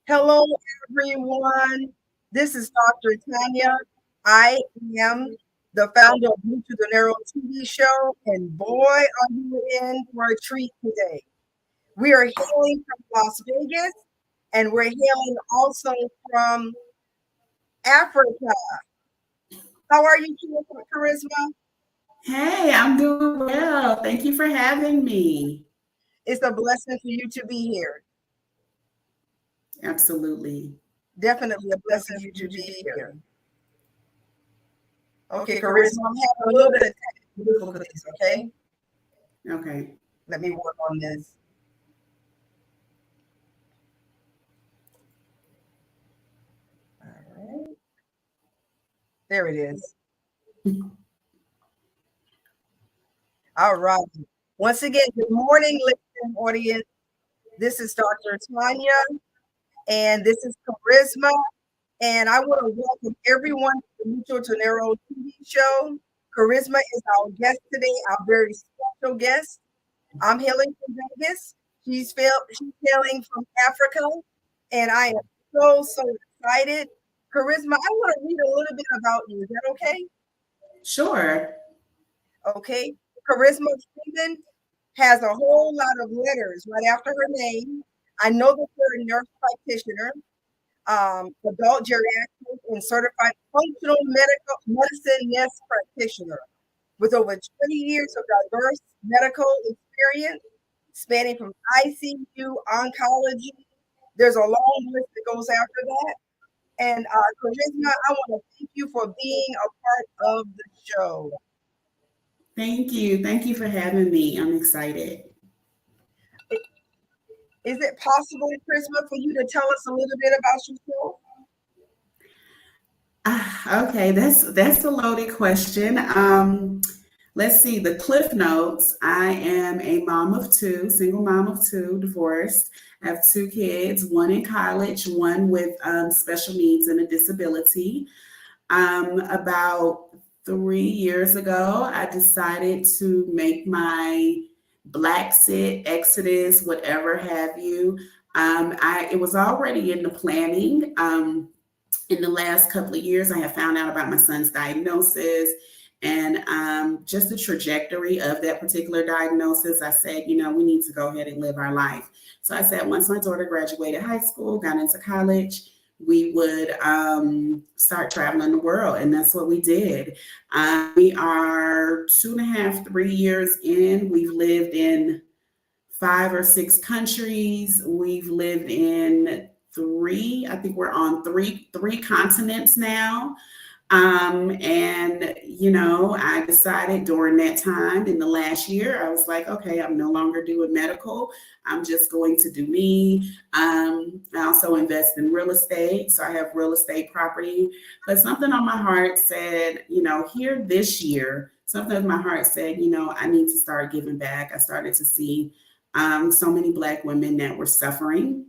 Hello, everyone. This is Dr. Tanya. I am the founder of Mucho Dinero TV show, and boy, are you in for a treat today. We are hailing from Las Vegas, and we're hailing also from Africa. How are you, Charisma? Hey, I'm doing well. Thank you for having me. It's a blessing for you to be here. Absolutely. Definitely a blessing for you to be here. Okay, Charisma, I'm having a little bit of technical difficulties, okay? Okay. Let me work on this. All right. There it is. All right. Once again, good morning, listening audience. This is Dr. Tanya, and this is Charisma. And I want to welcome everyone to the Mucho Dinero TV show. Charisma is our guest today, our very special guest. I'm hailing from Vegas. She's hailing from Africa, and I am so excited. Charisma, I want to read a little bit about you. Is that okay? Sure. Okay. Charisma Freeman has a whole lot of letters right after her name. I know that you're a nurse practitioner, adult geriatric, and certified functional medical medicine nurse practitioner with over 20 years of diverse medical experience spanning from ICU, oncology. There's a long list that goes after that. And Charisma, I want to thank you for being a part of the show. Thank you. Thank you for having me. I'm excited. Is it possible, Charisma, for you to tell us a little bit about yourself? Okay, that's a loaded question. Let's see the cliff notes. I am a mom of two, single mom of two, divorced. I have two kids, one in college, one with special needs and a disability. About 3 years ago, I decided to make my Black Sit Exodus, whatever have you. It was already in the planning. In the last couple of years, I have found out about my son's diagnosis and just the trajectory of that particular diagnosis. I said, we need to go ahead and live our life. So I said, once my daughter graduated high school, got into college, we would start traveling the world. And that's what we did. We are 2.5, 3 years in. We've lived in 5 or 6 countries. We've lived in three. I think we're on three continents now. And I decided during that time in the last year, I was like, okay, I'm no longer doing medical. I'm just going to do me. I also invest in real estate. So I have real estate property. But something on my heart said, here this year, something in my heart said, I need to start giving back. I started to see so many Black women that were suffering,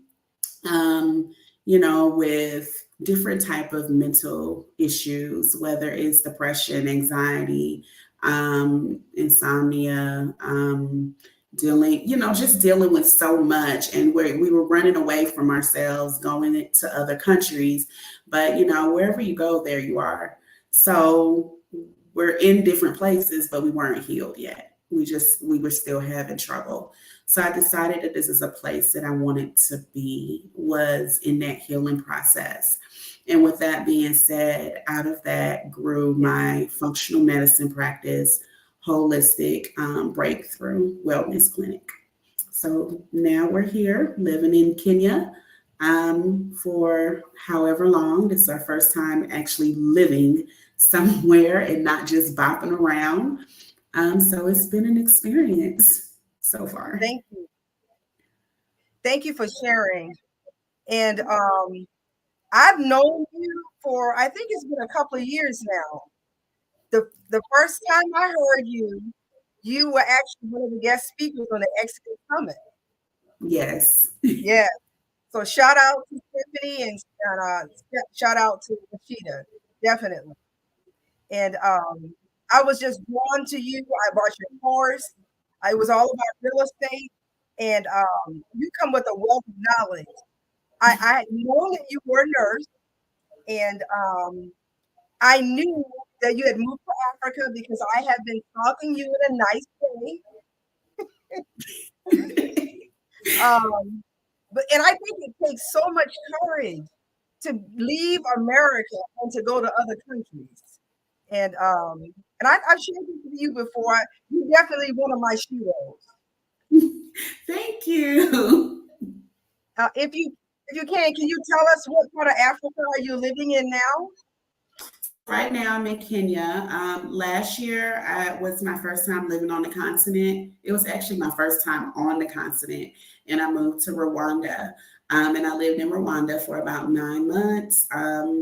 with different type of mental issues, whether it's depression, anxiety, insomnia, just dealing with so much. And where we were running away from ourselves, going into other countries. But, wherever you go, there you are. So we're in different places, but we weren't healed yet. We were still having trouble. So I decided that this is a place that I wanted to be, was in that healing process. And with that being said, out of that grew my functional medicine practice, holistic breakthrough wellness clinic. So now we're here living in Kenya for however long. This is our first time actually living somewhere and not just bopping around. So it's been an experience so far. Thank you. Thank you for sharing. And I've known you for, I think it's been a couple of years now. The first time I heard you, you were actually one of the guest speakers on the Exodus Summit. Yes. Yeah. So shout out to Tiffany and shout out to Rashida, definitely. And I was just drawn to you. I bought your course. It was all about real estate, and you come with a wealth of knowledge. I know that you were a nurse, and I knew that you had moved to Africa because I have been stalking you in a nice way. But I think it takes so much courage to leave America and to go to other countries. And I've shared this with you before. You're definitely one of my heroes. Thank you. Can you tell us what part of Africa are you living in now? Right now, I'm in Kenya. Last year, was my first time living on the continent. It was actually my first time on the continent, and I moved to Rwanda. And I lived in Rwanda for about 9 months.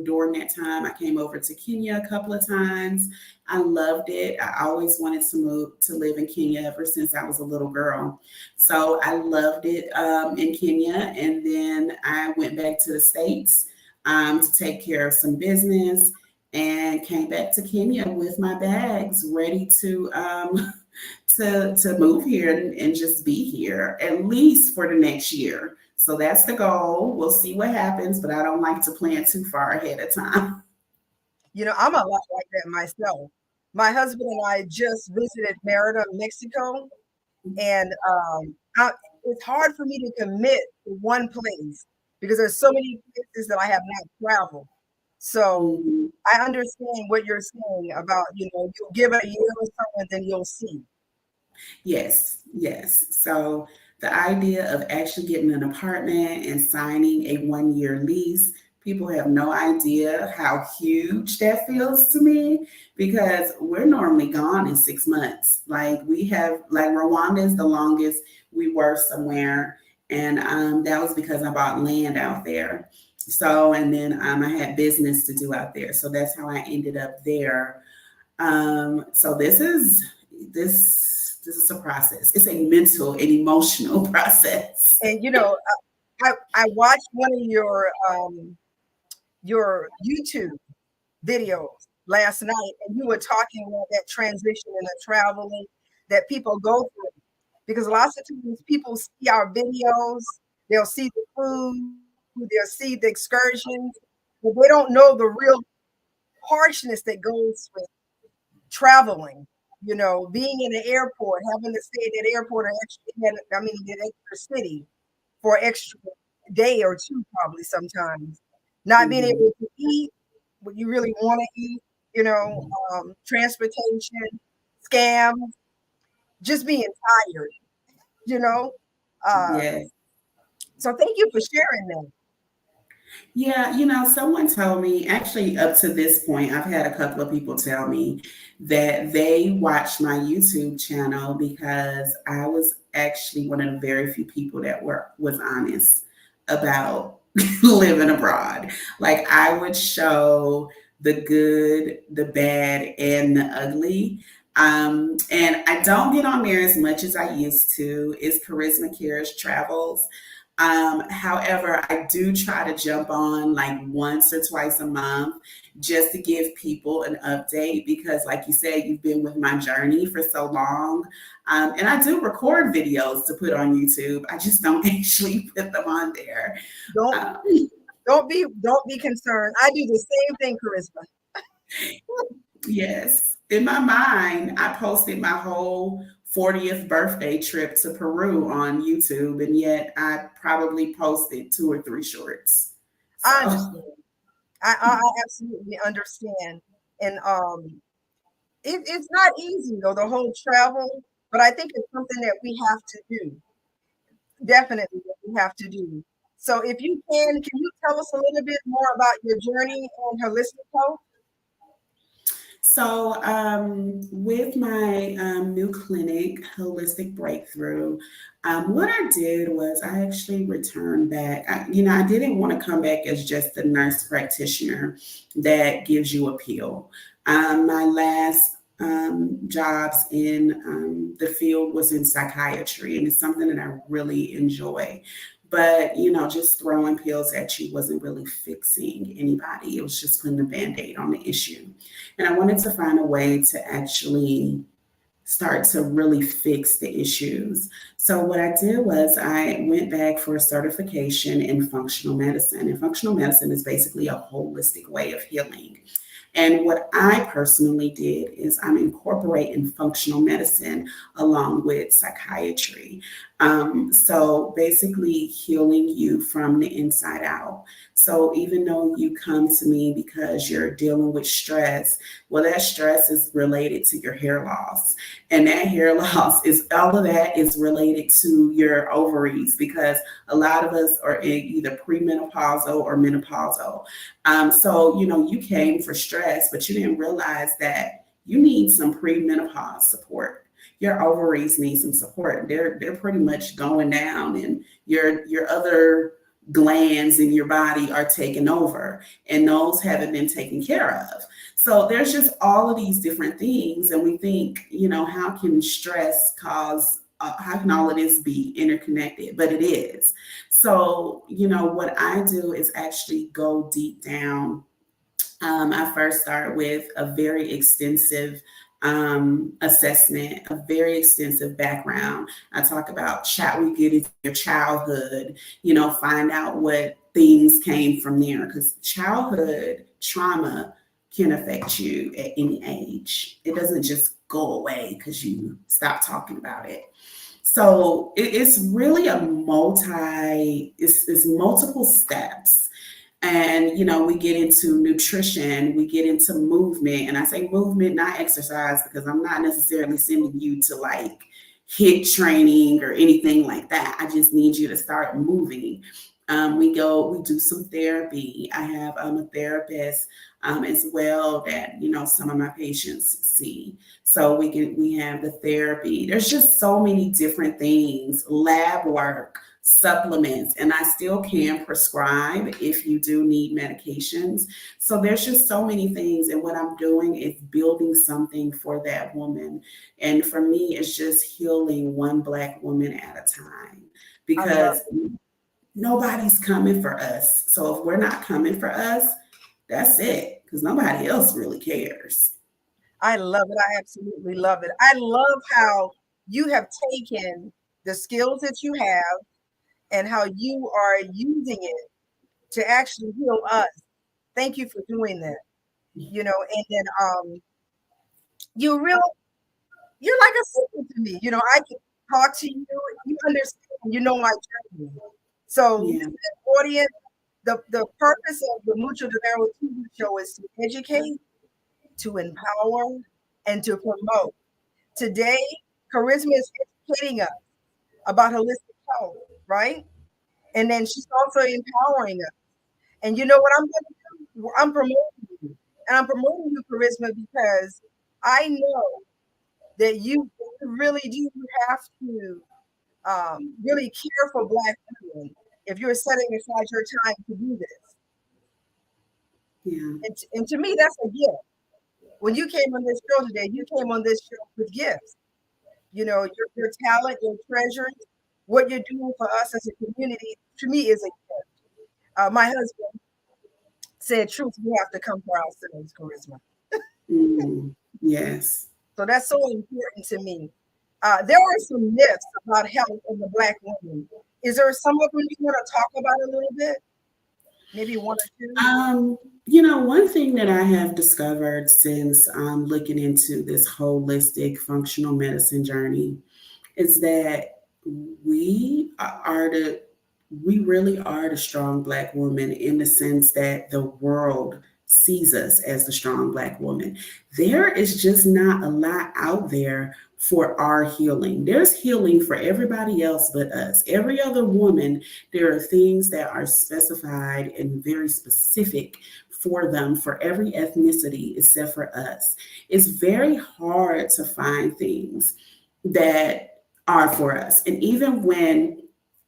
During that time, I came over to Kenya a couple of times. I loved it. I always wanted to move to live in Kenya ever since I was a little girl. So I loved it in Kenya. And then I went back to the States to take care of some business and came back to Kenya with my bags ready to to move here and just be here at least for the next year. So that's the goal. We'll see what happens, but I don't like to plan too far ahead of time. I'm a lot like that myself. My husband and I just visited Merida, Mexico, and it's hard for me to commit to one place because there's so many places that I have not traveled. So Mhm. I understand what you're saying about, you'll give it a year or so and then you'll see. Yes, yes. So the idea of actually getting an apartment and signing a 1 year lease, people have no idea how huge that feels to me because we're normally gone in 6 months. Like we have, like Rwanda is the longest we were somewhere. And that was because I bought land out there. So, and then I had business to do out there. So that's how I ended up there. So this is a process. It's a mental and emotional process. And I watched one of your YouTube videos last night, and you were talking about that transition and the traveling that people go through. Because lots of times people see our videos, they'll see the food, they'll see the excursions, but they don't know the real harshness that goes with traveling. Being in the airport, having to stay at that airport or that extra city for an extra day or two, probably sometimes. Not being Mhm. able to eat what you really want to eat, transportation, scams, just being tired, you know. Uh, Yes. so thank you for sharing that. Yeah, someone told me, actually, up to this point, I've had a couple of people tell me that they watched my YouTube channel because I was actually one of the very few people that was honest about living abroad. Like I would show the good, the bad, and the ugly. And I don't get on there as much as I used to. It's Charisma Cares Travels. However, I do try to jump on like once or twice a month just to give people an update because, like you said, you've been with my journey for so long. And I do record videos to put on YouTube. I just don't actually put them on there. Don't Um, don't be concerned. I do the same thing, Charisma. yes. In my mind, I posted my whole 40th birthday trip to Peru on YouTube, and yet I probably posted two or three shorts. I So. understand. I absolutely understand. And it's not easy though, the whole travel, but I think it's something that we have to do. Definitely that we have to do. So if you can you tell us a little bit more about your journey on holistic health? So, with my new clinic, Holistic Breakthrough, what I did was I actually returned back. I didn't want to come back as just a nurse practitioner that gives you a pill. My last jobs in the field was in psychiatry, and it's something that I really enjoy. But, just throwing pills at you wasn't really fixing anybody. It was just putting a band aid on the issue. And I wanted to find a way to actually start to really fix the issues. So what I did was I went back for a certification in functional medicine. And functional medicine is basically a holistic way of healing. And what I personally did is I'm incorporating functional medicine along with psychiatry. So basically healing you from the inside out. So even though you come to me because you're dealing with stress, well, that stress is related to your hair loss. And that hair loss is all of that is related to your ovaries because a lot of us are in either premenopausal or menopausal. So, you came for stress, but you didn't realize that you need some premenopause support. Your ovaries need some support. They're pretty much going down, and your other glands in your body are taking over, and those haven't been taken care of. So there's just all of these different things, and we think, how can stress cause? How can all of this be interconnected? But it is. So, what I do is actually go deep down. I first start with a very extensive assessment, a very extensive background. I talk about we get into your childhood, find out what things came from there because childhood trauma can affect you at any age. It doesn't just go away because you stop talking about it. So it's really it's multiple steps. And, we get into nutrition, we get into movement. And I say movement, not exercise, because I'm not necessarily sending you to like HIIT training or anything like that. I just need you to start moving. We do some therapy. I have a therapist as well that, some of my patients see. So we have the therapy. There's just so many different things, lab work, supplements, and I still can prescribe if you do need medications. So there's just so many things. And what I'm doing is building something for that woman. And for me, it's just healing one Black woman at a time because nobody's coming for us. So if we're not coming for us, that's it, because nobody else really cares. I love it. I absolutely love it. I love how you have taken the skills that you have and how you are using it to actually heal us. Thank you for doing that. And then you're like a sister to me. I can talk to you, you understand, my journey. So Yeah. audience, the purpose of the Mucho Dinero TV show is to educate, to empower, and to promote. Today, Charisma is educating us about holistic health, right? And then she's also empowering us. And you know what I'm going to do? I'm promoting you. And I'm promoting you, Charisma, because I know that you really do have to really care for Black women if you're setting aside your time to do this. Yeah. And to me, that's a gift. When you came on this show today, you came on this show with gifts. Your talent, your treasures, what you're doing for us as a community, to me, is a gift. My husband said, "Truth, we have to come for ourselves, Charisma." Yes. So that's so important to me. There are some myths about health in the Black woman. Is there some of them you want to talk about a little bit? Maybe one or two? One thing that I have discovered since looking into this holistic functional medicine journey is that we are we really are the strong Black woman in the sense that the world sees us as the strong Black woman. There is just not a lot out there for our healing. There's healing for everybody else but us. Every other woman, there are things that are specified and very specific for them, for every ethnicity except for us. It's very hard to find things that are for us. And even when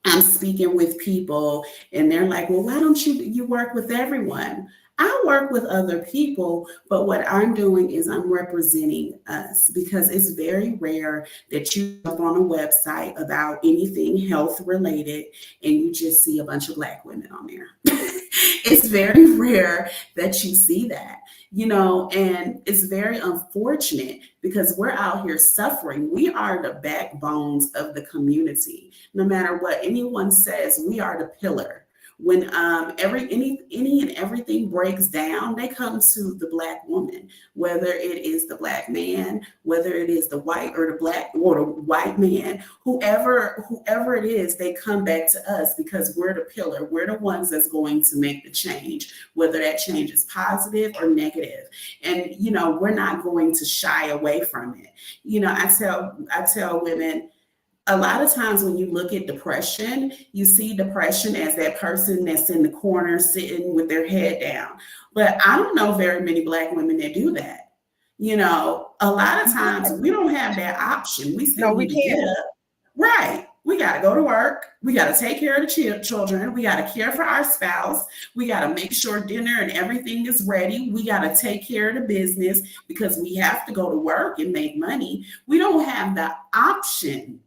I'm speaking with people and they're like, well, why don't you work with everyone? I work with other people, but what I'm doing is I'm representing us because it's very rare that you jump on a website about anything health related and you just see a bunch of Black women on there. It's very rare that you see that, and it's very unfortunate because we're out here suffering. We are the backbones of the community. No matter what anyone says, we are the pillar. When any and everything breaks down, they come to the Black woman, whether it is the Black man, whether it is the white or the Black or the white man, whoever it is, they come back to us because we're the pillar. We're the ones that's going to make the change, whether that change is positive or negative. And we're not going to shy away from it. I tell women, a lot of times when you look at depression, you see depression as that person that's in the corner sitting with their head down. But I don't know very many Black women that do that. A lot of times we don't have that option. We No, still we need to get can't. up. Right. We got to go to work. We got to take care of the children. We got to care for our spouse. We got to make sure dinner and everything is ready. We got to take care of the business because we have to go to work and make money. We don't have the option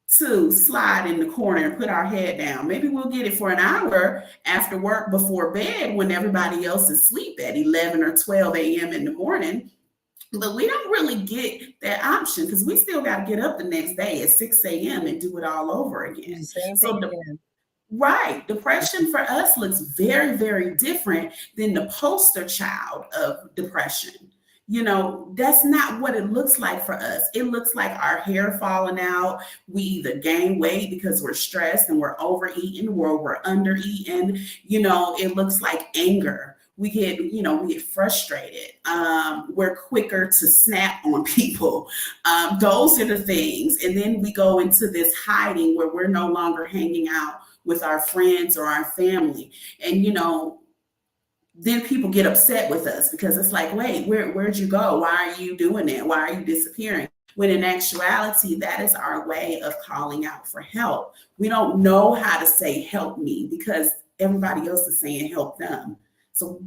to slide in the corner and put our head down. Maybe we'll get it for an hour after work before bed when everybody else is asleep at 11 or 12 a.m. in the morning. But we don't really get that option because we still got to get up the next day at 6 a.m. and do it all over Do the again. same thing So again. right. Depression for us looks very, very different than the poster child of depression. That's not what it looks like for us. It looks like our hair falling out. We either gain weight because we're stressed and we're overeating or we're undereating. It looks like anger. We get frustrated. We're quicker to snap on people. Those are the things. And then we go into this hiding where we're no longer hanging out with our friends or our family. And then people get upset with us because it's like, wait, where'd you go? Why are you doing that? Why are you disappearing? When in actuality, that is our way of calling out for help. We don't know how to say help me because everybody else is saying help them. So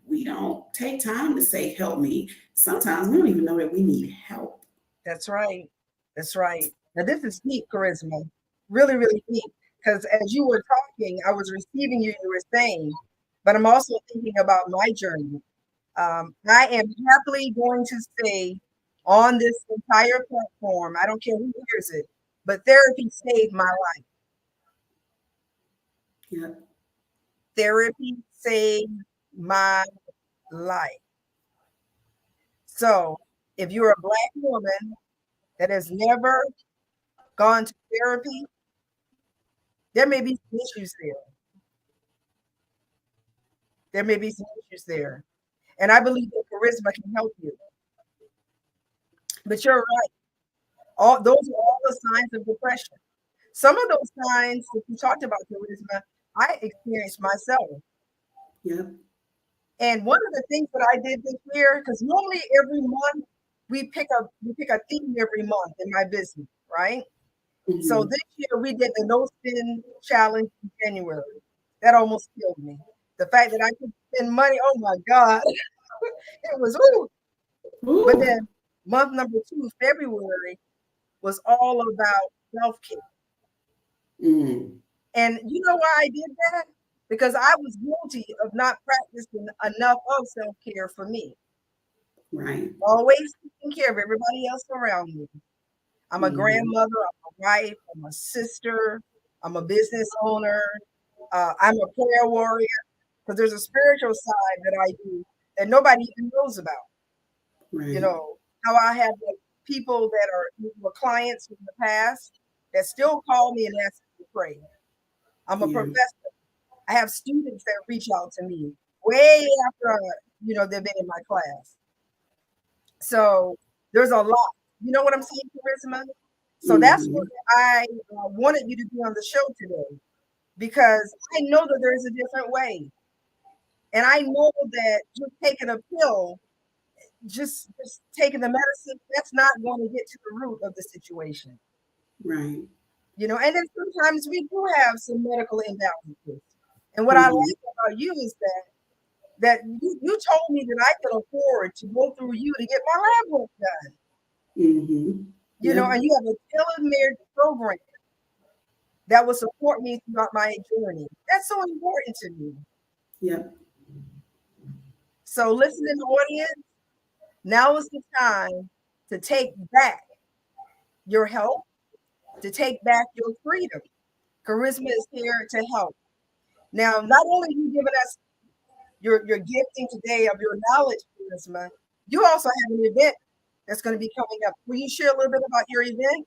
we don't take time to say help me. Sometimes we don't even know that we need help. That's right. That's right. Now this is deep, Charisma. Really, really deep. Because as you were talking, I was receiving you were saying, but I'm also thinking about my journey. I am happily going to say on this entire platform, I don't care who hears it, but therapy saved my life. Yeah. Therapy saved my life. So if you're a Black woman that has never gone to therapy, there may be some issues there. There may be some issues there. And I believe that charisma can help you. But you're right. All those are all the signs of depression. Some of those signs that you talked about, charisma, I experienced myself. Yeah. And one of the things that I did this year, because normally every month we pick a theme every month in my business, right? So Mhm. this year we did the no spin challenge in January. That almost killed me. The fact that I could spend money, oh my God, it was ooh. But Ooh. then month number 2, February, was all about self-care. Mm. And you know why I did that? Because I was guilty of not practicing enough of self-care for me. Right. Always taking care of everybody else around me. I'm a Mhm. grandmother, I'm a wife, I'm a sister, I'm a business owner, I'm a prayer warrior. Because there's a spiritual side that I do that nobody even knows about. You Right. know, how I have like people that were clients in the past that still call me and ask me to pray. I'm a Yeah. professor. I have students that reach out to me way after they've been in my class. So there's a lot. You know what I'm saying, Charisma? So that's what Mhm. I wanted you to be on the show today because I know that there's a different way, and I know that just taking a pill, just taking the medicine, that's not going to get to the root of the situation. Right. And then sometimes we do have some medical imbalances. And what I Mhm. like about you is that that you told me that I could afford to go through you to get my lab work done. Mm-hmm. You know, Yep. and you have a tailor-made program that will support me throughout my journey. That's so important to me. Yep. So listening audience, now is the time to take back your health, to take back your freedom. Charisma is here to help. Now, not only are you giving us your gifting today of your knowledge, Charisma, you also have an event that's going to be coming up. Will you share a little bit about your event?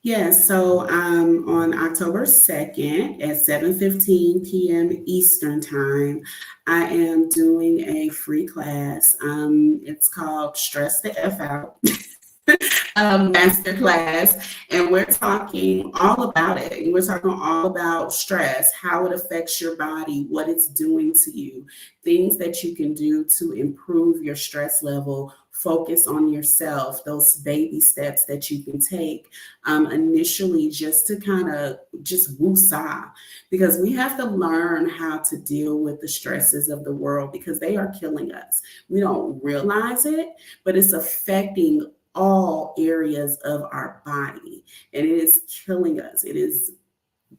Yes, so on October 2nd at 7:15 p.m. Eastern Time, I am doing a free class. It's called Stress the F Out. Master class, and we're talking all about it. We're talking all about stress, how it affects your body, what it's doing to you, things that you can do to improve your stress level. Focus on yourself, those baby steps that you can take initially just to kind of just woosah, because we have to learn how to deal with the stresses of the world because they are killing us. We don't realize it, but it's affecting all areas of our body, and it is killing us. It is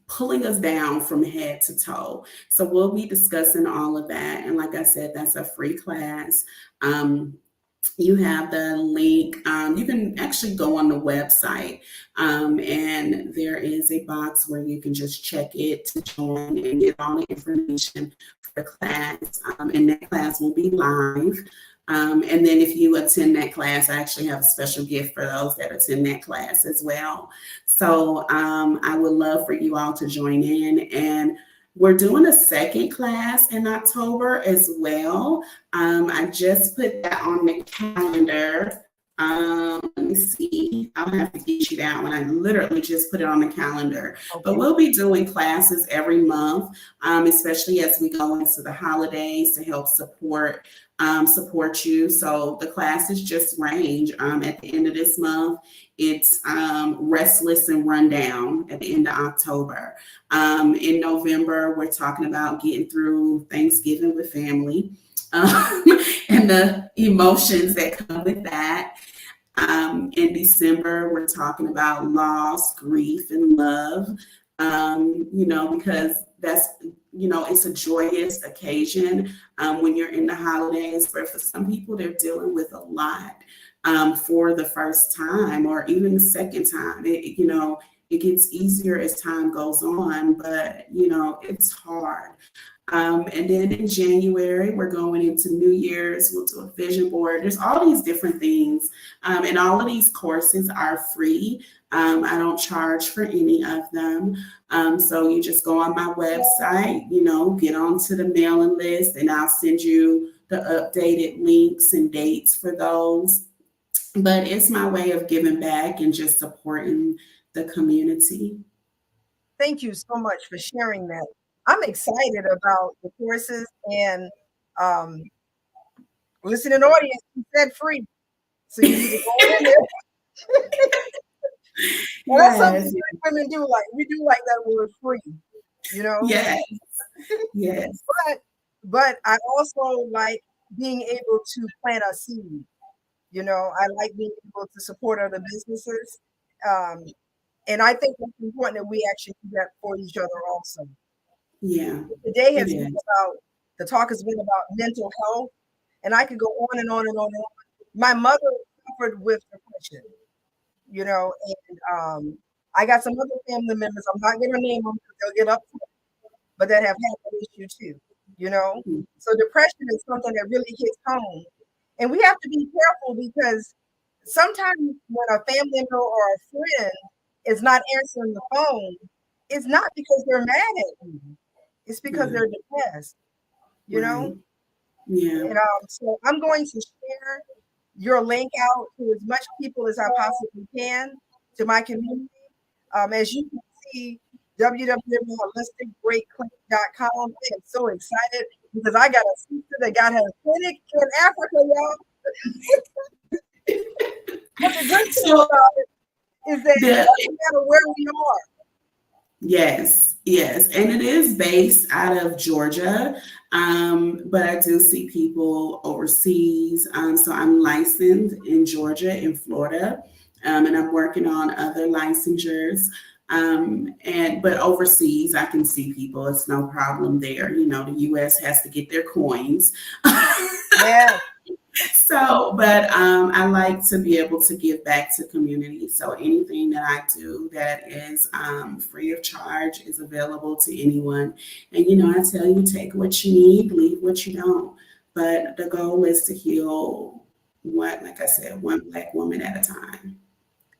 pulling us down from head to toe. So we'll be discussing all of that. And like I said, that's a free class. You have the link. You can actually go on the website, and there is a box where you can just check it to join and get all the information for the class. And that class will be live. And then if you attend that class, I actually have a special gift for those that attend that class as well. So I would love for you all to join in. And we're doing a second class in October as well. I just put that on the calendar. Let me see. I'll have to get you that one. I literally just put it on the calendar. Okay. But we'll be doing classes every month, especially as we go into the holidays to help support you. So the classes just range. At the end of this month, it's Restless and Rundown at the end of October. In November, we're talking about getting through Thanksgiving with family and the emotions that come with that. In December, we're talking about loss, grief, and love, because that's, it's a joyous occasion when you're in the holidays. But for some people, they're dealing with a lot for the first time or even the second time. It gets easier as time goes on, but, it's hard. And then in January, we're going into New Year's. We'll do a vision board. There's all these different things. And all of these courses are free. I don't charge for any of them. So you just go on my website, get onto the mailing list, and I'll send you the updated links and dates for those. But it's my way of giving back and just supporting the community. Thank you so much for sharing that. I'm excited about the courses and listening audience. You said free, so you need to go in there. Well, that's something women do like. We do like that word free, Yes. Yes. But I also like being able to plant a seed. I like being able to support other businesses. And I think it's important that we actually do that for each other also. Yeah. Today has been about, the talk has been about mental health, and I could go on and on and on and on. My mother suffered with depression, and I got some other family members, I'm not going to name them because they'll get upset, but that have had that issue too, So depression is something that really hits home. And we have to be careful because sometimes when a family member or a friend is not answering the phone, it's not because they're mad at you. It's because they're depressed, Right. Yeah. And so I'm going to share your link out to as much people as I possibly can to my community. As you can see, www.holisticbreakclinic.com. I am so excited because I got a sister that got her clinic in Africa, y'all. But the good thing about it is that it doesn't matter where we are. Yes, and it is based out of Georgia. But I do see people overseas. So I'm licensed in Georgia and Florida, and I'm working on other licensures. And but overseas, I can see people. It's no problem there. You know, the U.S. has to get their coins. Yeah, So, but I like to be able to give back to community. So anything that I do that is free of charge is available to anyone. And you know, I tell you, take what you need, leave what you don't. But the goal is to heal one, like I said, one Black woman at a time.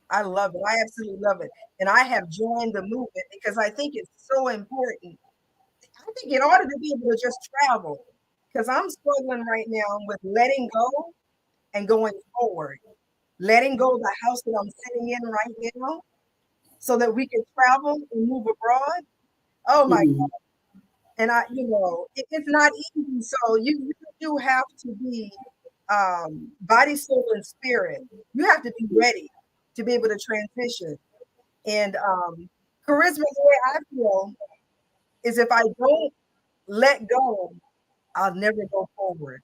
I love it. I absolutely love it. And I have joined the movement because I think it's so important. I think in order to be able to just travel, because I'm struggling right now with letting go and going forward, letting go of the house that I'm sitting in right now so that we can travel and move abroad. Oh my, Mhm. and it's not easy. So you do have to be body, soul, and spirit. You have to be ready to be able to transition. And charisma, the way I feel, is if I don't let go, I'll never go forward.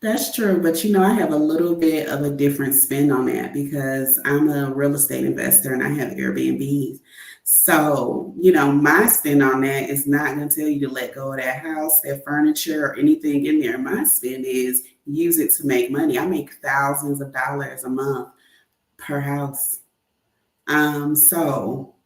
That's true, but you know, I have a little bit of a different spin on that because I'm a real estate investor and I have Airbnbs. So, you know, my spin on that is not going to tell you to let go of that house, that furniture, or anything in there. My spin is use it to make money. I make thousands of dollars a month per house. So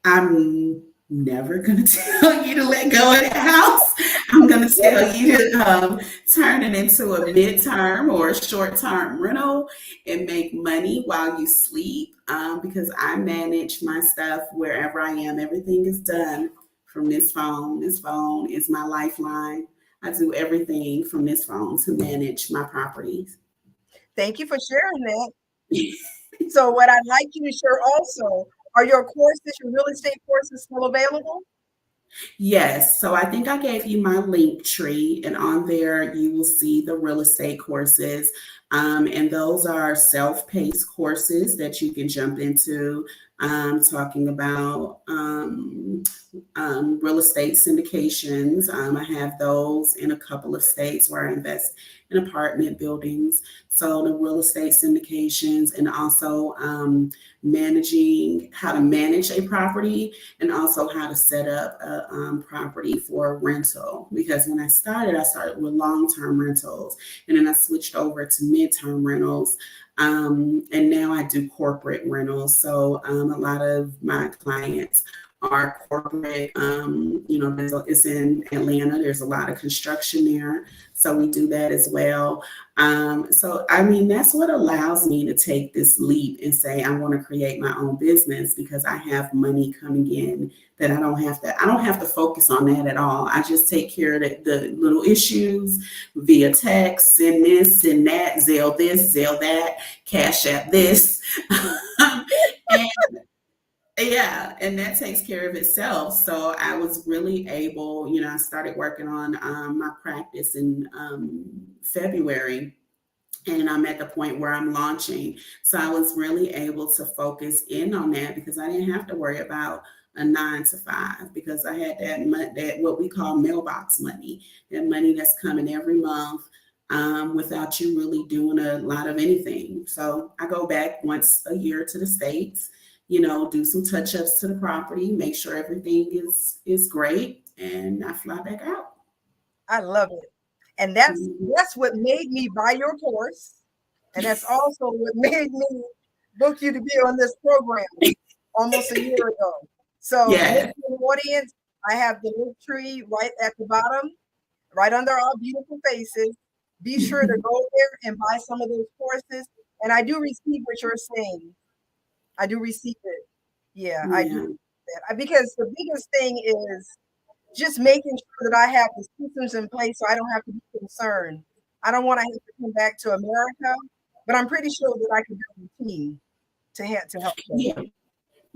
I'm never going to tell you to let go of the house. I'm going to tell you to turn it into a midterm or a short term rental and make money while you sleep because I manage my stuff wherever I am. Everything is done from this phone. This phone is my lifeline. I do everything from this phone to manage my properties. Thank you for sharing that. So, what I'd like you to share also are your courses, your real estate courses still available? Yes, so I think I gave you my link tree, and on there you will see the real estate courses. And those are self paced courses that you can jump into, talking about real estate syndications. I have those in a couple of states where I invest in apartment buildings. So the real estate syndications and also managing how to manage a property and also how to set up a property for rental. Because when I started with long-term rentals and then I switched over to mid-term rentals. And now I do corporate rentals. So a lot of my clients are corporate. It's in Atlanta. There's a lot of construction there. So we do that as well. So, I mean, that's what allows me to take this leap and say, I want to create my own business because I have money coming in that I don't have to focus on that at all. I just take care of the little issues via text and this and that, Zelle that, Cash App this. And yeah, and that takes care of itself. So I was really able, you know, I started working on my practice in February, and I'm at the point where I'm launching. So I was really able to focus in on that because I didn't have to worry about a 9 to 5 because I had that what we call mailbox money, that money that's coming every month without you really doing a lot of anything. So I go back once a year to the States, you know, do some touch ups to the property, make sure everything is great, and I fly back out. I love it. And that's what made me buy your course. And that's also what made me book you to be on this program almost a year ago. So, Yeah. listening audience, I have the link tree right at the bottom, right under our beautiful faces. Be sure to go there and buy some of those courses. And I do receive what you're saying. I do receive it. Yeah, I do Yeah. that. Because the biggest thing is just making sure that I have the systems in place so I don't have to be concerned. I don't want to have to come back to America, but I'm pretty sure that I can build a team to help them. Yeah.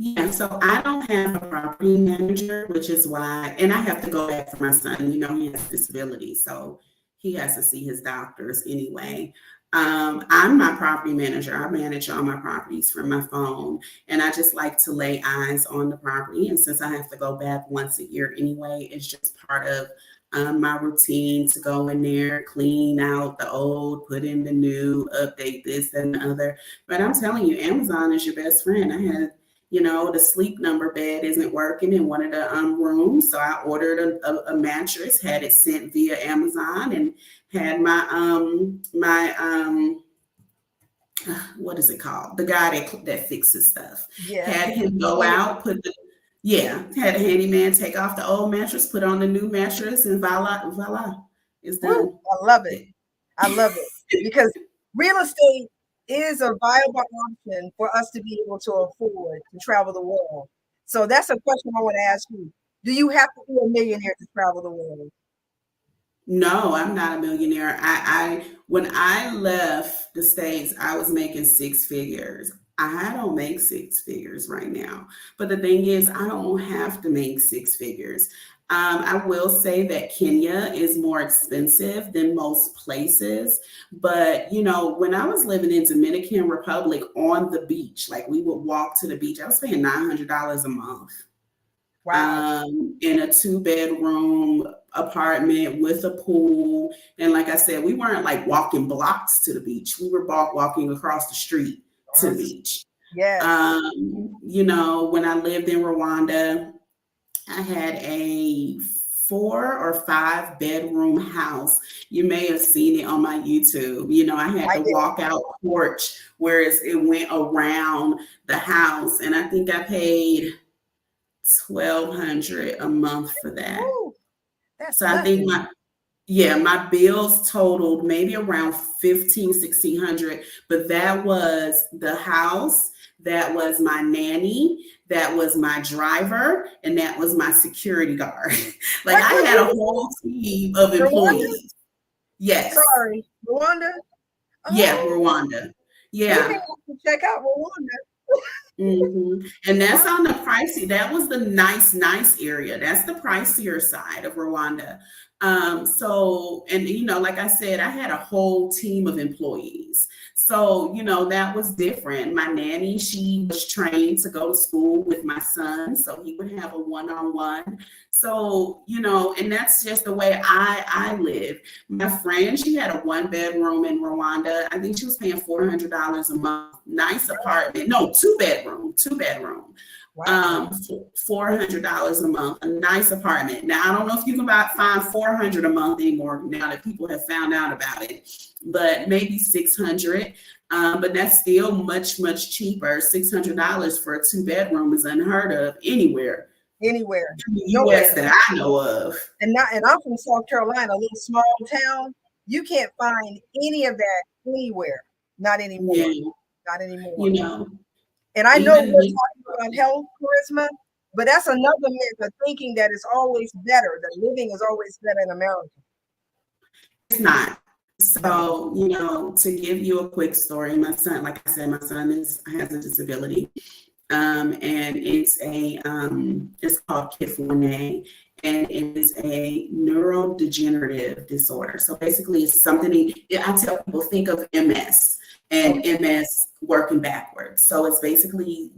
Yeah, so I don't have a property manager, which is why, and I have to go back for my son. You know, he has disabilities, so he has to see his doctors anyway. I'm my property manager. I manage all my properties from my phone, and I just like to lay eyes on the property. And since I have to go back once a year anyway, it's just part of my routine to go in there, clean out the old, put in the new, update this and the other. But I'm telling you, Amazon is your best friend. I had, the Sleep Number bed isn't working in one of the rooms, so I ordered a mattress, had it sent via Amazon, and had my what is it called? The guy that fixes stuff. Yeah. Had him go out, had a handyman take off the old mattress, put on the new mattress, and voila, it's done. Woo, I love it. I love it because real estate is a viable option for us to be able to afford to travel the world. So that's a question I want to ask you. Do you have to be a millionaire to travel the world? No, I'm not a millionaire. When I left the States, I was making six figures. I don't make six figures right now. But the thing is, I don't have to make six figures. I will say that Kenya is more expensive than most places. But, when I was living in Dominican Republic on the beach, like we would walk to the beach, I was paying $900 a month. Wow. In a 2-bedroom apartment with a pool. And like I said, we weren't like walking blocks to the beach. We were walking across the street to the beach. Yes. When I lived in Rwanda, I had a 4 or 5 bedroom house. You may have seen it on my YouTube. I had the walkout porch where it went around the house. And I think I paid $1,200 a month for that. Ooh, so I think my bills totaled maybe around $1,500-$1,600, but that was the house, that was my nanny, that was my driver, and that was my security guard. Like I had a whole team of employees. Rwanda? Yes. Sorry, Rwanda? Oh. Yeah, Rwanda. Yeah. You have to check out Rwanda. Mm-hmm. And that's on the pricey. That was the nice area. That's the pricier side of Rwanda. Like I said, I had a whole team of employees. So, that was different. My nanny, she was trained to go to school with my son, so he would have a one-on-one. So, and that's just the way I live. My friend, she had a 1-bedroom in Rwanda. I think she was paying $400 a month. Nice apartment. No, 2-bedroom. Wow. $400 a month, a nice apartment. Now, I don't know if you can find $400 a month anymore now that people have found out about it, but maybe $600. But that's still much, much cheaper. $600 for a 2-bedroom is unheard of anywhere in the US that I know of. And I'm from South Carolina, a little small town. You can't find any of that anywhere. Not anymore. Yeah. Not anymore. And I know we're talking about health, charisma, but that's another myth of thinking that it's always better, that living is always better in America. It's not. So, to give you a quick story, my son, like I said, my son has a disability. And it's called KIF1A, and it is a neurodegenerative disorder. So basically it's something, I tell people, think of MS. And MS working backwards. So it's basically,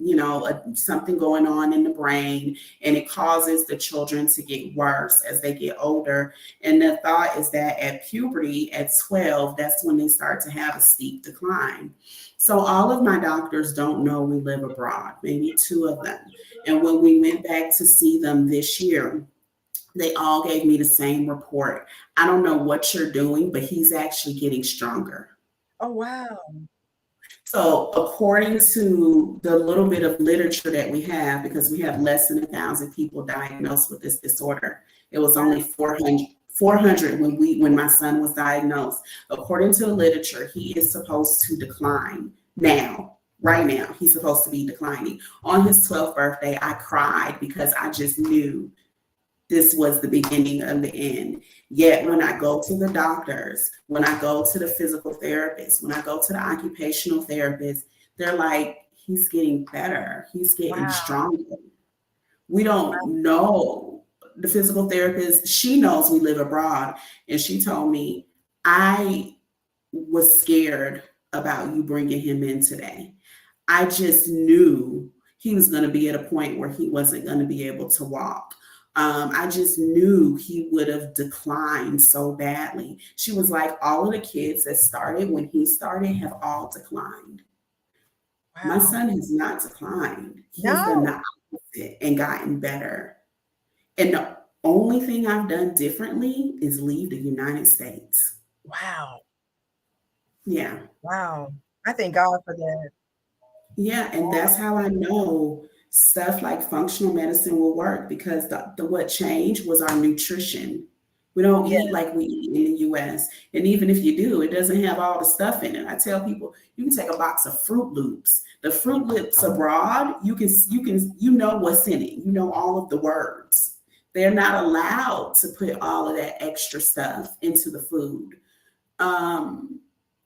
something going on in the brain, and it causes the children to get worse as they get older. And the thought is that at puberty, at 12, that's when they start to have a steep decline. So all of my doctors don't know we live abroad, maybe 2 of them. And when we went back to see them this year, they all gave me the same report. I don't know what you're doing, but he's actually getting stronger. Oh, wow. So according to the little bit of literature that we have, because we have less than 1,000 people diagnosed with this disorder, it was only 400 when my son was diagnosed. According to the literature, he is supposed to decline now. Right now, he's supposed to be declining. On his 12th birthday, I cried because I just knew this was the beginning of the end. Yet when I go to the doctors, when I go to the physical therapist, when I go to the occupational therapist, they're like, he's getting better. He's getting stronger. We don't know. The physical therapist, she knows we live abroad. And she told me, I was scared about you bringing him in today. I just knew he was going to be at a point where he wasn't going to be able to walk. I just knew he would have declined so badly. She was like, all of the kids that started when he started have all declined. My Wow. son has not declined. He's done No. the opposite and gotten better. And the only thing I've done differently is leave the United States. Wow. Yeah. Wow. I thank God for that. Yeah. And that's how I know stuff like functional medicine will work because the what changed was our nutrition. We don't Yeah. eat like we eat in the US. And even if you do, it doesn't have all the stuff in it. I tell people you can take a box of Fruit Loops. The Fruit Loops abroad, you know what's in it. You know all of the words. They're not allowed to put all of that extra stuff into the food. Um,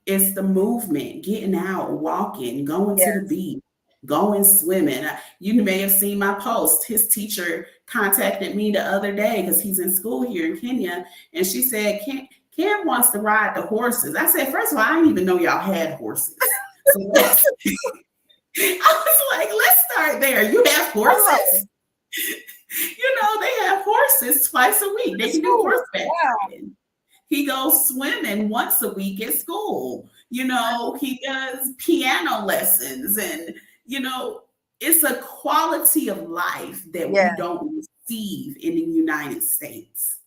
it's the movement, getting out, walking, going to the Yes. beach, going swimming. You may have seen my post. His teacher contacted me the other day because he's in school here in Kenya, and she said, Cam wants to ride the horses. I said, first of all, I didn't even know y'all had horses. So I was like, let's start there. You have Hello. horses? They have horses twice a week. They It's can do cool. horseback Wow. riding. He goes swimming once a week at school. He does piano lessons and, it's a quality of life that we Yeah. don't receive in the United States.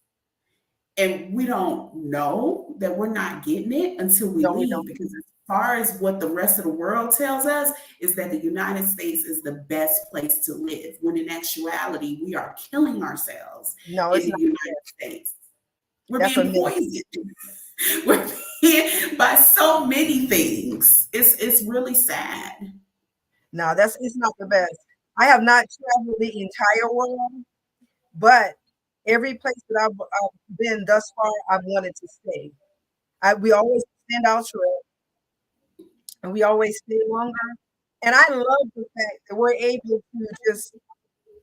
And we don't know that we're not getting it until we No, we don't. leave because as far as what the rest of the world tells us is that the United States is the best place to live, when in actuality, we are killing ourselves No, in it's the not. United States. We're That's a being myth. poisoned. We're being by so many things. It's really sad. No, it's not the best. I have not traveled the entire world, but every place that I've been thus far, I've wanted to stay. We always extend our trip and we always stay longer. And I love the fact that we're able to just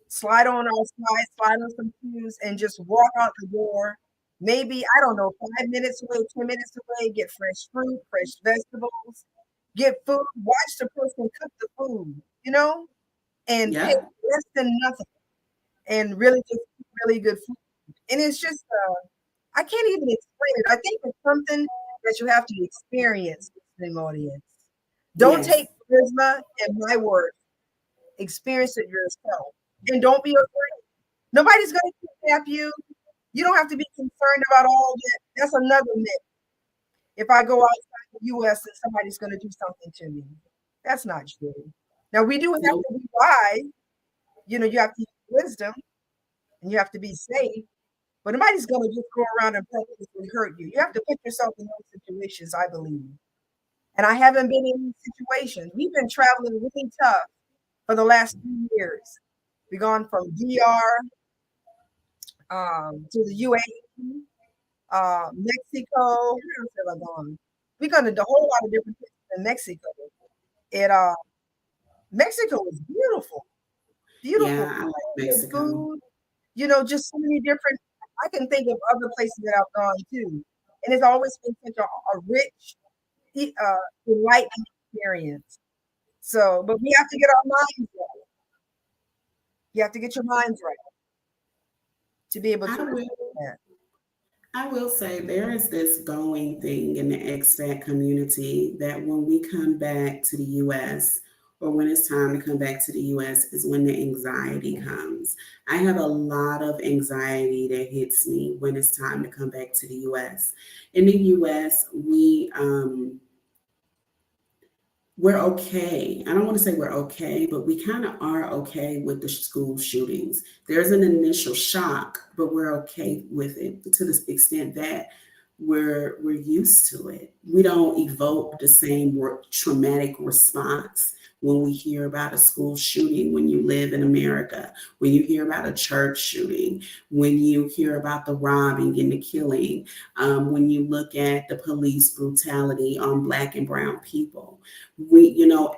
slide on our slides, slide on some shoes, and just walk out the door. Maybe, I don't know, 5 minutes away, 10 minutes away, get fresh fruit, fresh vegetables, get food, watch the person cook the food, and pay Yeah. less than nothing and really just eat really good food. And it's just, I can't even explain it. I think it's something that you have to experience, listening audience. Don't Yes. take charisma and my word. Experience it yourself. And don't be afraid. Nobody's going to kidnap you. You don't have to be concerned about all that. That's another myth. If I go outside the US and somebody's going to do something to me. That's not true. Now, we do have Nope. to be wise. You have to use wisdom and you have to be safe. But nobody's going to just go around and purposely hurt you. You have to put yourself in those situations, I believe. And I haven't been in these situations. We've been traveling really tough for the last 3 years. We've gone from DR to the UAE, Mexico. Where else have I gone? We've gone to a whole lot of different places in Mexico. And Mexico is beautiful, beautiful. Yeah, I like Good Mexico. food, just so many different. I can think of other places that I've gone to, and it's always been such a rich, enlightening experience. So, but we have to get our minds right. You have to get your minds right to be able I to will receive that. I will say there is this going thing in the expat community that when we come back to the US or when it's time to come back to the US is when the anxiety comes. I have a lot of anxiety that hits me when it's time to come back to the US. In the US, we're okay. I don't want to say we're okay, but we kind of are okay with the school shootings. There's an initial shock, but we're okay with it to the extent that we're used to it. We don't evoke the same traumatic response when we hear about a school shooting when you live in America, when you hear about a church shooting, when you hear about the robbing and the killing, when you look at the police brutality on Black and Brown people.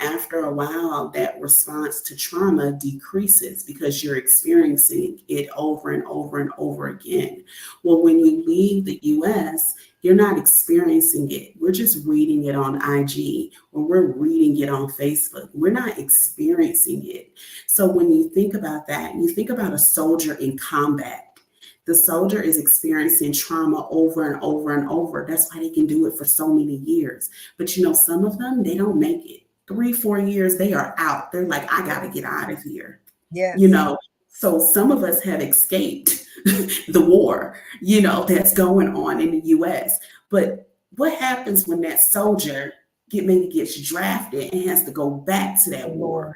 After a while, that response to trauma decreases because you're experiencing it over and over and over again. Well, when you leave the US, You're not experiencing it. We're just reading it on IG or we're reading it on Facebook. We're not experiencing it. So when you think about that, you think about a soldier in combat. The soldier is experiencing trauma over and over and over. That's why they can do it for so many years. But some of them, they don't make it. 3, 4 years, they are out. They're like, I got to get out of here. You Yes. know, so some of us have escaped the war, that's going on in the US. But what happens when that soldier maybe gets drafted and has to go back to that war? Lord.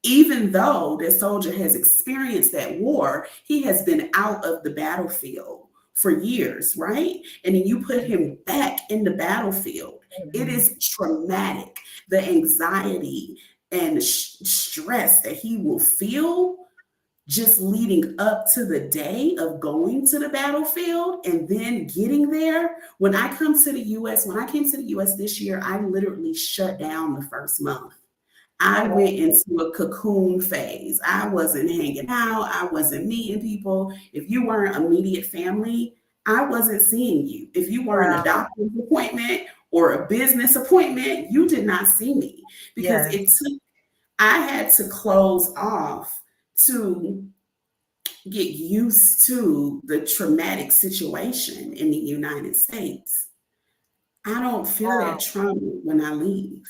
Even though the soldier has experienced that war, he has been out of the battlefield for years, right? And then you put him back in the battlefield. It Mhm. is traumatic. The anxiety and stress that he will feel just leading up to the day of going to the battlefield and then getting there. When I came to the US this year, I literally shut down the first month. I Oh, went into a cocoon phase. I wasn't hanging out. I wasn't meeting people. If you weren't immediate family, I wasn't seeing you. If you weren't a wow. doctor's appointment or a business appointment, you did not see me because Yes. I had to close off to get used to the traumatic situation in the United States. I don't feel that Wow. trauma when I leave.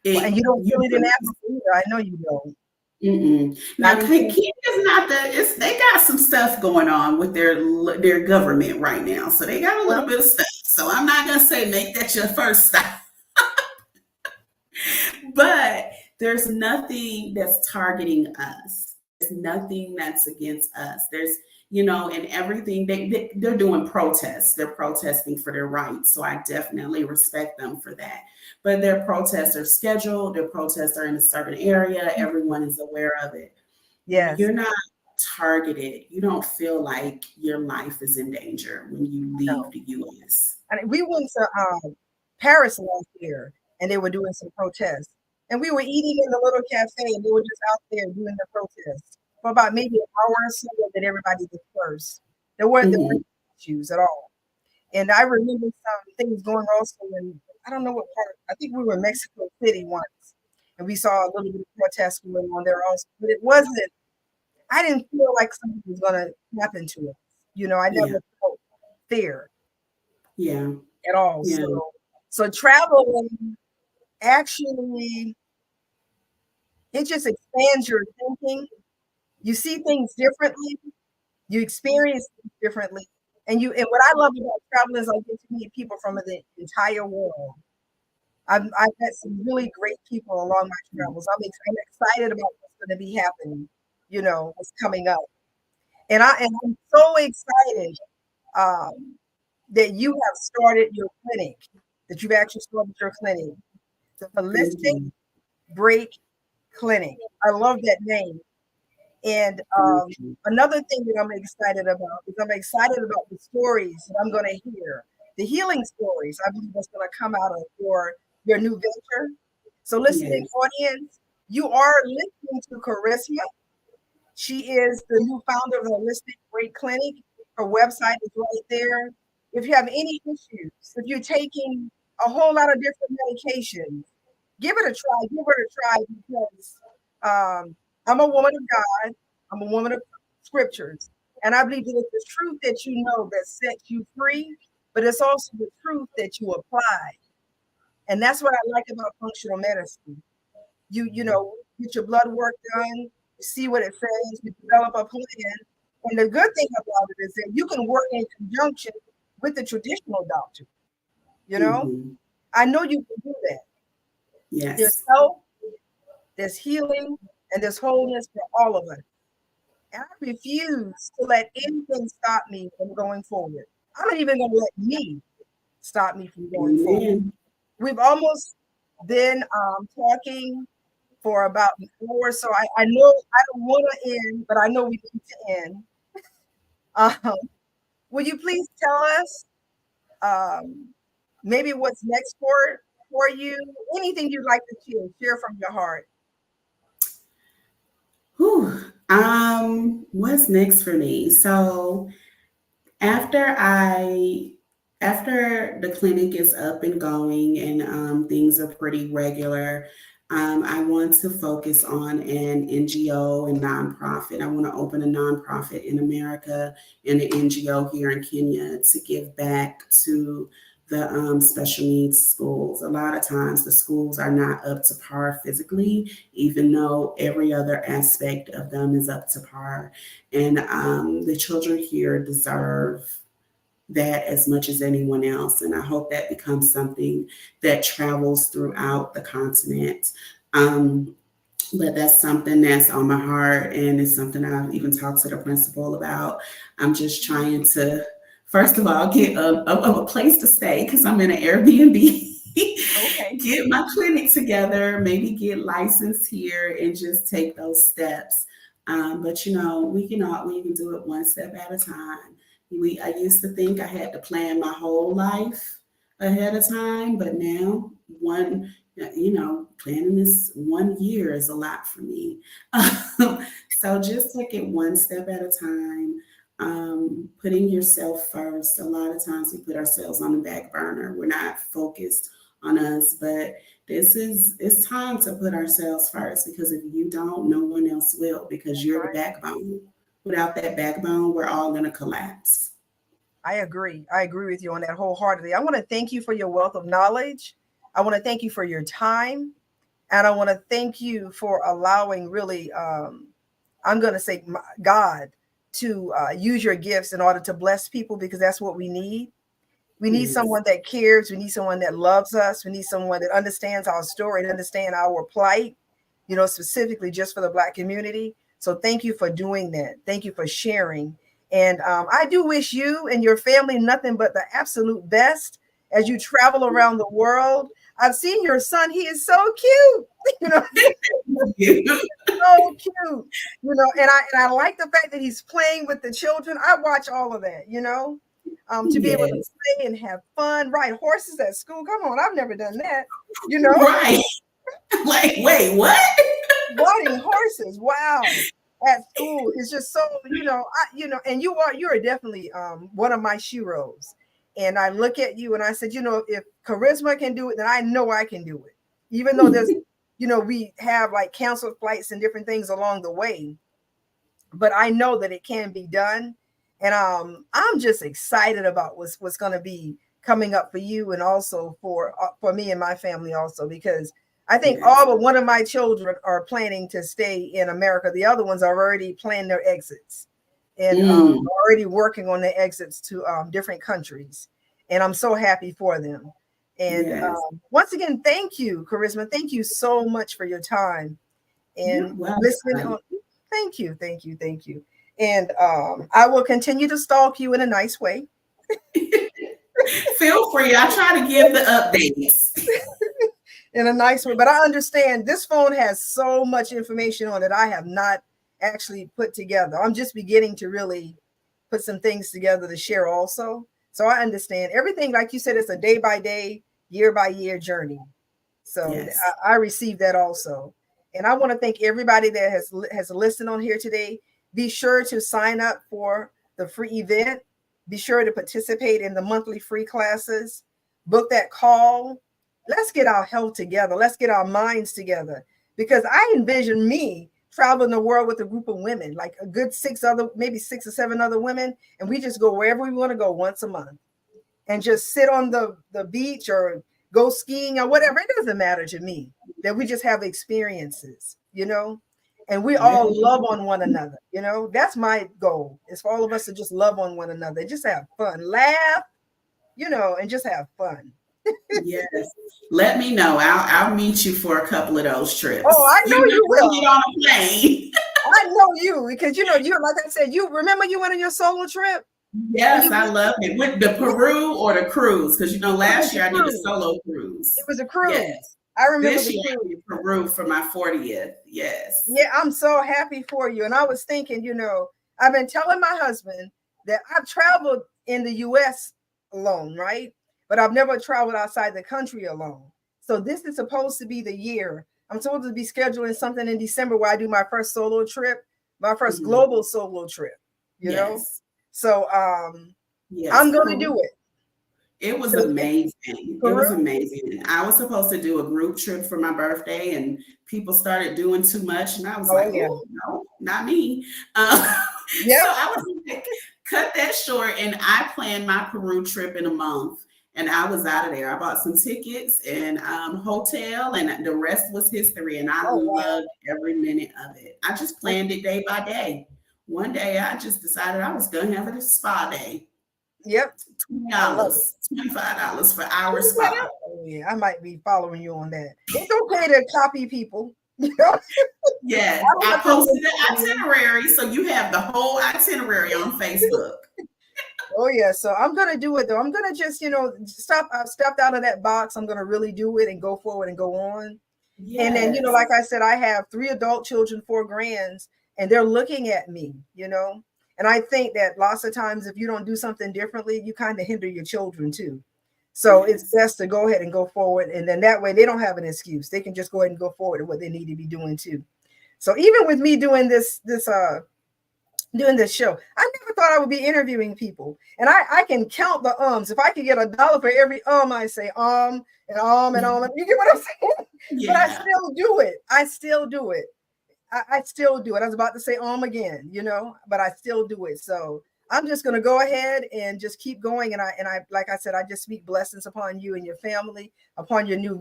Well, and you don't feel You it in Africa either. I know you don't. Mm-mm. Not Now, Kenya even. is not they got some stuff going on with their government right now, so they got a Well, little bit of stuff. So I'm not gonna say make that your first stop, but there's nothing that's targeting us. There's nothing that's against us. And everything they're doing protests. They're protesting for their rights. So I definitely respect them for that. But their protests are scheduled. Their protests are in a certain area. Everyone is aware of it. yes. You're not targeted. You don't feel like your life is in danger when you leave No. the US. And we went to Paris last year, and they were doing some protests. And we were eating in the little cafe, and they were just out there doing the protests for about maybe an hour or so, and then everybody dispersed. There weren't Mhm. issues at all. And I remember some things going also in, I don't know what part, I think we were in Mexico City once, and we saw a little bit of protest going on there also. But it wasn't, I didn't feel like something was going to happen to us. I Yeah. never felt fear Yeah. at all. Yeah. So traveling actually, it just expands your thinking. You see things differently. You experience things differently. And what I love about traveling is I get to meet people from the entire world. I've met some really great people along my travels. I'm excited about what's going to be happening, what's coming up. And I'm so excited um, that you have started your clinic, that you've actually started your clinic, the Thank Holistic you. Break Clinic. I love that name. And Thank you. another thing that I'm excited about is I'm excited about the stories that I'm going to hear, the healing stories. I believe that's going to come out of your new venture. So, listening Yes. audience, you are listening to Charisma. She is the new founder of the Holistic Break Clinic. Her website is right there. If you have any issues, if you're taking a whole lot of different medications, give it a try. Give it a try because I'm a woman of God. I'm a woman of scriptures. And I believe that it's the truth that you know that sets you free, but it's also the truth that you apply. And that's what I like about functional medicine. You get your blood work done, you see what it says, you develop a plan. And the good thing about it is that you can work in conjunction with the traditional doctor. You know, Hmm. I know you can do that. There's Yes. health, there's healing, and there's wholeness for all of us. And I refuse to let anything stop me from going forward. I'm not even going to let me stop me from going forward. Amen. We've almost been talking for about an hour, so I know I don't want to end, but I know we need to end. Um, will you please tell us um, maybe what's next for you? Anything you'd like to share from your heart? Whew. What's next for me? So after I After the clinic is up and going and things are pretty regular, I want to focus on an NGO and nonprofit. I want to open a nonprofit in America and an NGO here in Kenya to give back to the special needs schools. A lot of times the schools are not up to par physically, even though every other aspect of them is up to par. And the children here deserve that as much as anyone else. And I hope that becomes something that travels throughout the continent. Um, but that's something that's on my heart, and it's something I've even talked to the principal about. I'm just trying to, first of all, get a place to stay because I'm in an Airbnb. Okay. Get my clinic together, maybe get licensed here, and just take those steps. But we can do it one step at a time. I used to think I had to plan my whole life ahead of time, but now planning this 1 year is a lot for me. So just take it one step at a time. Putting yourself first. A lot of times we put ourselves on the back burner. We're not focused on us, but it's time to put ourselves first, because if you don't, no one else will, because That's you're the right. backbone. Without that backbone, we're all going to collapse. I agree. I agree with you on that wholeheartedly. I want to thank you for your wealth of knowledge. I want to thank you for your time. And I want to thank you for allowing really, I'm going to say God to use your gifts in order to bless people, because that's what we need. We need Yes. someone that cares. We need someone that loves us. We need someone that understands our story and understand our plight, specifically just for the Black community. So thank you for doing that. Thank you for sharing. And I do wish you and your family nothing but the absolute best as you travel around the world. I've seen your son. He is so cute. you know, so cute. And I like the fact that he's playing with the children. I watch all of that, to be able to Yes. play and have fun, ride horses at school. Come on, I've never done that. You know, Right. Like, wait, what? riding horses. Wow. At school is just so, and you're definitely one of my sheroes. And I look at you and I said, if charisma can do it, then I know I can do it. Even though we have like canceled flights and different things along the way, but I know that it can be done. And I'm just excited about what's going to be coming up for you, and also for me and my family also, because I think all Yes. but one of my children are planning to stay in America. The other ones are already planning their exits and Mm, already working on their exits to different countries. And I'm so happy for them. And yes. once again, thank you, Charisma. Thank you so much for your time You're and listening welcome. on. Thank you, thank you, thank you. And I will continue to stalk you in a nice way. Feel free. I try to give the updates. In a nice way. But I understand this phone has so much information on it I have not actually put together. I'm just beginning to really put some things together to share also. So I understand everything, like you said, it's a day by day, year by year journey. So Yes. I received that also. And I want to thank everybody that has listened on here today. Be sure to sign up for the free event. Be sure to participate in the monthly free classes. Book that call. Let's get our health together. Let's get our minds together. Because I envision me traveling the world with a group of women, like a good maybe 6 or 7 other women, and we just go wherever we want to go once a month and just sit on the beach or go skiing or whatever. It doesn't matter to me, that we just have experiences, and we all Yes. love on one another. That's my goal, is for all of us to just love on one another, just have fun, laugh, and just have fun. Yes. Let me know. I'll meet you for a couple of those Oh, trips. I know you We'll will. get on a plane. I know you, because you like I said, you remember you went on your solo trip and Yes, you I love it. With the Peru or the cruise, because it was last a year I did a cruise. solo It cruise. was a cruise. Yes. I remember This the year I cruise. did Peru for my 40th. Yes. Yeah, I'm so happy for you. And I was thinking, I've been telling my husband that I've traveled in the US alone, right? But I've never traveled outside the country alone. So this is supposed to be the year. I'm supposed to be scheduling something in December where I do my first solo trip, my first Mhm. global solo trip, you know? Yes. So Yes. I'm gonna Peru. do it. It was amazing. It was amazing. I was supposed to do a group trip for my birthday, and people started doing too much, and I was Oh like, yeah. "Oh no, not me." Um, so Yep. I was like, cut that short, and I planned my Peru trip in a month, and I was out of there. I bought some tickets and hotel, and the rest was history. And I Oh wow. loved every minute of it. I just planned it day by day. One day, I just decided I was going to have a spa day. Yep. I love it. $20, $25 for our spa. Oh yeah, I might be following you on that. It's okay to copy people. You know, Yes, I don't I have to posted listen the to you. itinerary, so you have the whole itinerary on Facebook. Oh yeah, so I'm gonna do it though. I'm gonna just stop. I stepped out of that box. I'm gonna really do it and go forward and go on. And then Yes, like I said, I have 3 adult children, 4 grands, and they're looking at me. And I think that lots of times if you don't do something differently, you kind of hinder your children too. So it's yes, best to go ahead and go forward, and then that way they don't have an excuse. They can just go ahead and go forward to what they need to be doing too. So even with me doing doing this show, I never thought I would be interviewing people. And I can count the ums. If I could get $1 for every I say and you get what I'm saying? But I yeah. still do it. I still do it. I still do it. I was about to say again, but I still do it. So I'm just going to go ahead and just keep going. And I, like I said, I just speak blessings upon you and your family, upon your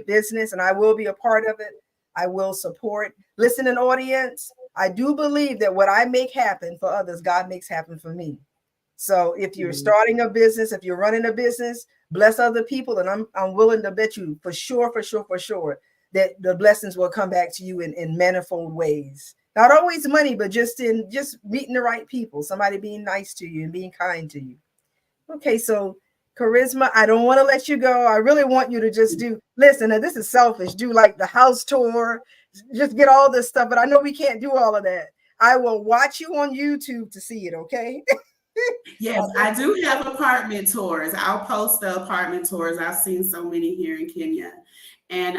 business, and I will be a part of it. I will support. Listening audience, I do believe that what I make happen for others, God makes happen for me. So if you're starting a business, if you're running a business, bless other people, and I'm willing to bet you for sure that the blessings will come back to you in manifold ways. Not always money, but just meeting the right people, somebody being nice to you and being kind to you. Okay, so Charisma, I don't want to let you go. I really want you to just listen, and this is selfish, do like the house tour, just get all this stuff, but I know we can't do all of that. I will watch you on YouTube to see it, okay? Yes, I do have apartment tours. I'll post the apartment tours. I've seen so many here in Kenya. And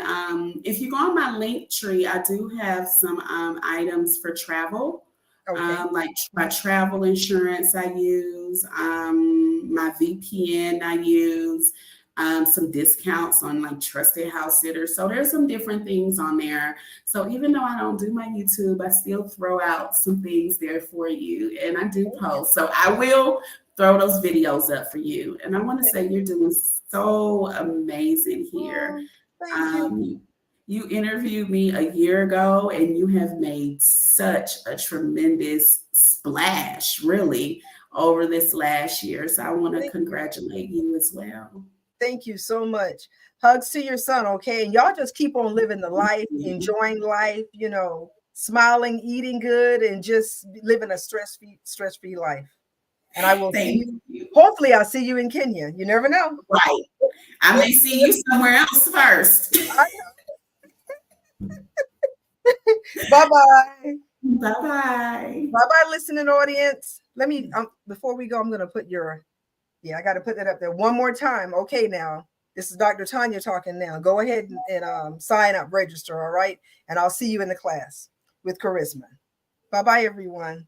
if you go on my Linktree, I do have some items for travel, Okay. like my travel insurance I use, my VPN I use, some discounts on like trusted house sitters. So there's some different things on there. So even though I don't do my YouTube, I still throw out some things there for you, and I do post. So I will throw those videos up for you. And I want to say you're doing so amazing here. Oh, thank you. Um, you interviewed me a year ago, and you have made such a tremendous splash, really, over this last year. So I want to Thank you. congratulate you as well. Thank you so much. Hugs to your son, okay? And y'all just keep on living the life, enjoying life, smiling, eating good, and just living a stress-free life. And I will see Thank you. you. Hopefully, I'll see you in Kenya. You never know. Right. I may see you somewhere else first. Bye bye. Bye bye. Bye bye, listening audience. Let me, before we go, I'm going to put I got to put that up there one more time. Okay, now, this is Dr. Tanya talking now. Go ahead and sign up, register, all right? And I'll see you in the class with Charisma. Bye bye, everyone.